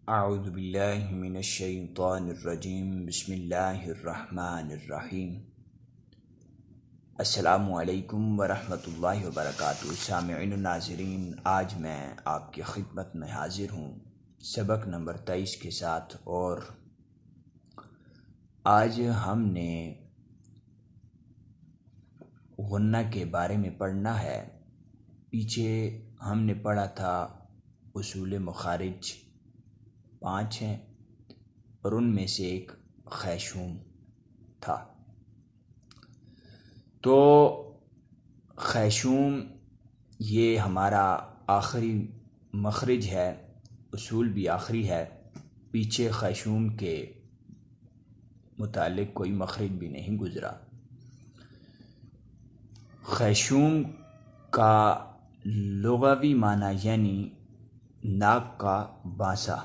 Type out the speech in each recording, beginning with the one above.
اعوذ باللہ من الشیطان الرجیم بسم اللہ الرحمن الرحیم۔ السلام علیکم ورحمۃ اللہ وبرکاتہ۔ سامعین و ناظرین، آج میں آپ کی خدمت میں حاضر ہوں سبق نمبر 23 کے ساتھ، اور آج ہم نے غنہ کے بارے میں پڑھنا ہے۔ پیچھے ہم نے پڑھا تھا اصول مخارج 5 ہیں، اور ان میں سے ایک خیشوم تھا۔ تو خیشوم یہ ہمارا آخری مخرج ہے، اصول بھی آخری ہے۔ پیچھے خیشوم کے متعلق کوئی مخرج بھی نہیں گزرا۔ خیشوم کا لغوی معنی یعنی ناک کا بانسا۔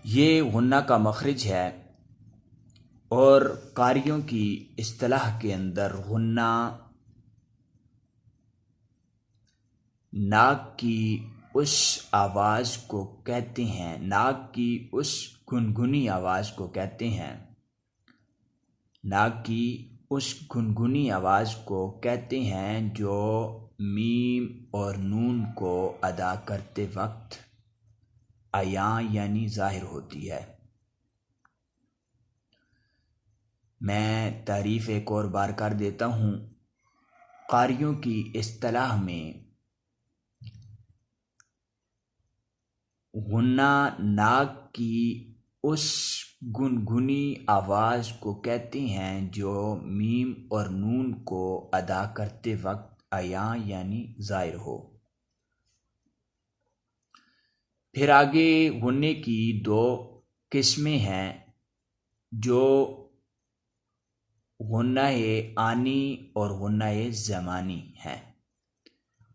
یہ غنہ کا مخرج ہے، اور قاریوں کی اصطلاح کے اندر غنہ ناک کی اس آواز کو کہتے ہیں، ناک کی اس گنگنی آواز کو کہتے ہیں، ناک کی اس گنگنی آواز کو کہتے ہیں جو میم اور نون کو ادا کرتے وقت عیاں یعنی ظاہر ہوتی ہے۔ میں تعریف ایک اور بار کر دیتا ہوں۔ قاریوں کی اصطلاح میں غنہ ناک کی اس گنگنی آواز کو کہتے ہیں جو میم اور نون کو ادا کرتے وقت عیاں یعنی ظاہر ہو۔ پھر آگے غنے کی 2 قسمیں ہیں، جو غنہ آنی اور غنہ زمانی ہیں۔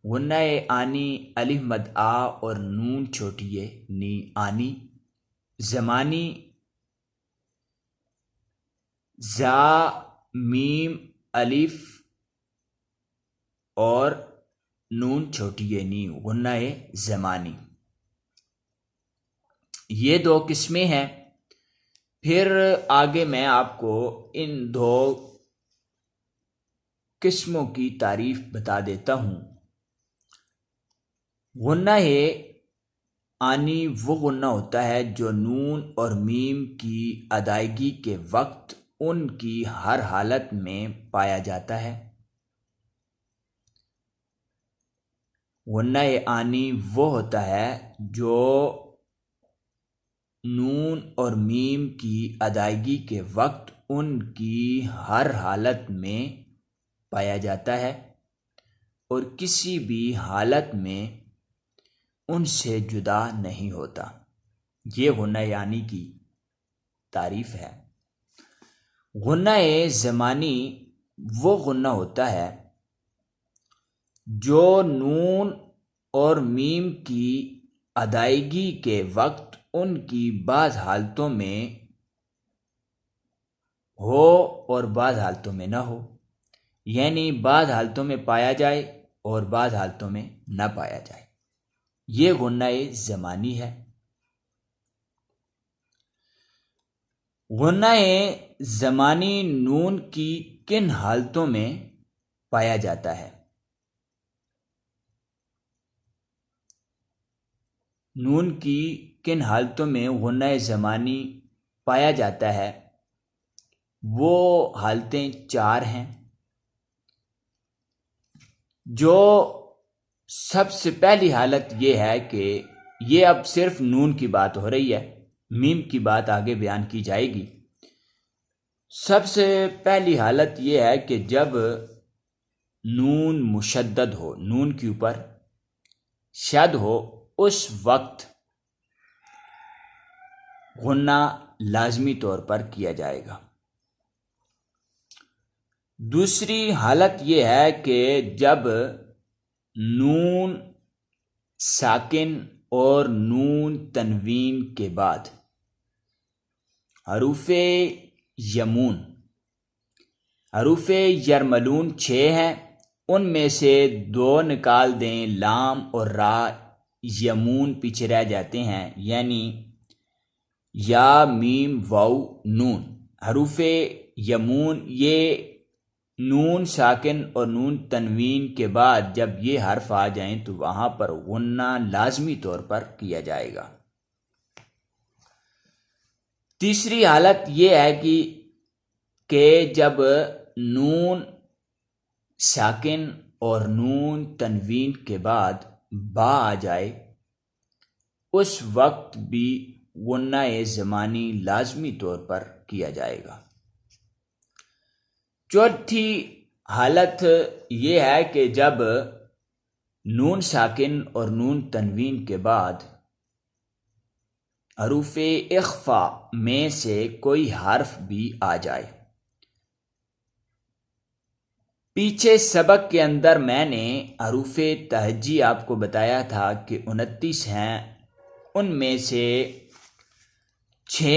غنہ آنی الف مد آ اور نون چھوٹی نی آنی، زمانی زا میم الف اور نون چھوٹی نی، غنہ زمانی۔ یہ 2 قسمیں ہیں۔ پھر آگے میں آپ کو ان 2 قسموں کی تعریف بتا دیتا ہوں۔ غنہ آنی وہ غنہ ہوتا ہے جو نون اور میم کی ادائیگی کے وقت ان کی ہر حالت میں پایا جاتا ہے۔ غنہ آنی وہ ہوتا ہے جو نون اور میم کی ادائیگی کے وقت ان کی ہر حالت میں پایا جاتا ہے، اور کسی بھی حالت میں ان سے جدا نہیں ہوتا۔ یہ غنہ آنی کی تعریف ہے۔ غنہ زمانی وہ غنہ ہوتا ہے جو نون اور میم کی ادائیگی کے وقت ان کی بعض حالتوں میں ہو اور بعض حالتوں میں نہ ہو، یعنی بعض حالتوں میں پایا جائے اور بعض حالتوں میں نہ پایا جائے۔ یہ غنہ زمانی ہے۔ غنہ زمانی نون کی کن حالتوں میں پایا جاتا ہے؟ نون کی کن حالتوں میں غنہ زمانی پایا جاتا ہے؟ وہ حالتیں 4 ہیں۔ جو سب سے پہلی حالت یہ ہے کہ یہ اب صرف نون کی بات ہو رہی ہے، میم کی بات آگے بیان کی جائے گی۔ سب سے پہلی حالت یہ ہے کہ جب نون مشدد ہو، نون کے اوپر شد ہو، اس وقت غنہ لازمی طور پر کیا جائے گا۔ دوسری حالت یہ ہے کہ جب نون ساکن اور نون تنوین کے بعد حروف یمون، حروف یرملون 6 ہیں، ان میں سے دو نکال دیں، لام اور را یمون پیچھے رہ جاتے ہیں، یعنی یا میم واو نون۔ حروف یمون یہ نون ساکن اور نون تنوین کے بعد جب یہ حرف آ جائیں تو وہاں پر غنہ لازمی طور پر کیا جائے گا۔ تیسری حالت یہ ہے کہ جب نون ساکن اور نون تنوین کے بعد با آ جائے اس وقت بھی غنہ زمانی لازمی طور پر کیا جائے گا۔ چوتھی حالت یہ ہے کہ جب نون ساکن اور نون تنوین کے بعد حروف اخفا میں سے کوئی حرف بھی آ جائے۔ پیچھے سبق کے اندر میں نے حروف تہجی آپ کو بتایا تھا کہ 29 ہیں، ان میں سے 6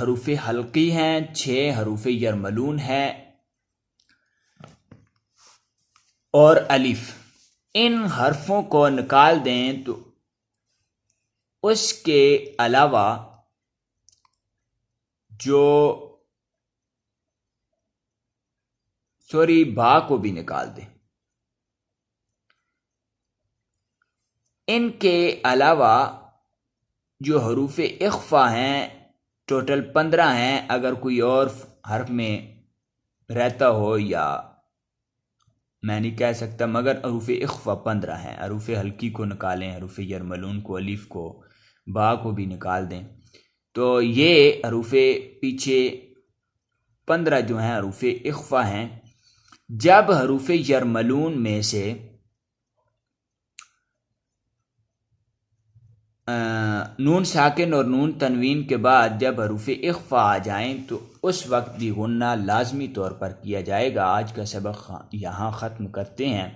حروف حلقی ہیں، 6 حروف یرملون ہیں اور الف۔ ان حرفوں کو نکال دیں تو اس کے علاوہ با کو بھی نکال دیں۔ ان کے علاوہ جو حروف اخفا ہیں ٹوٹل 15 ہیں، اگر کوئی اور حرف میں رہتا ہو یا میں نہیں کہہ سکتا، مگر حروف اخفا 15 ہیں۔ حروف حلقی کو نکالیں، حروف یرملون کو، الف کو، با کو بھی نکال دیں، تو یہ حروف پیچھے 15 جو ہیں حروف اخفا ہیں۔ جب حروف یرملون میں سے نون ساکن اور نون تنوین کے بعد جب حروف اخفا آ جائیں تو اس وقت بھی غنہ لازمی طور پر کیا جائے گا۔ آج کا سبق یہاں ختم کرتے ہیں۔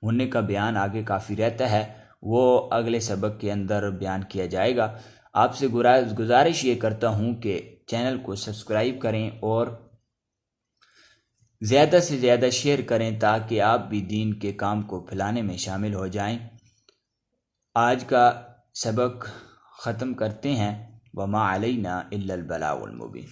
غنہ کا بیان آگے کافی رہتا ہے، وہ اگلے سبق کے اندر بیان کیا جائے گا۔ آپ سے گزارش یہ کرتا ہوں کہ چینل کو سبسکرائب کریں اور زیادہ سے زیادہ شیئر کریں تاکہ آپ بھی دین کے کام کو پھیلانے میں شامل ہو جائیں۔ آج کا سبق ختم کرتے ہیں۔ وما علینا الا البلاغ المبین۔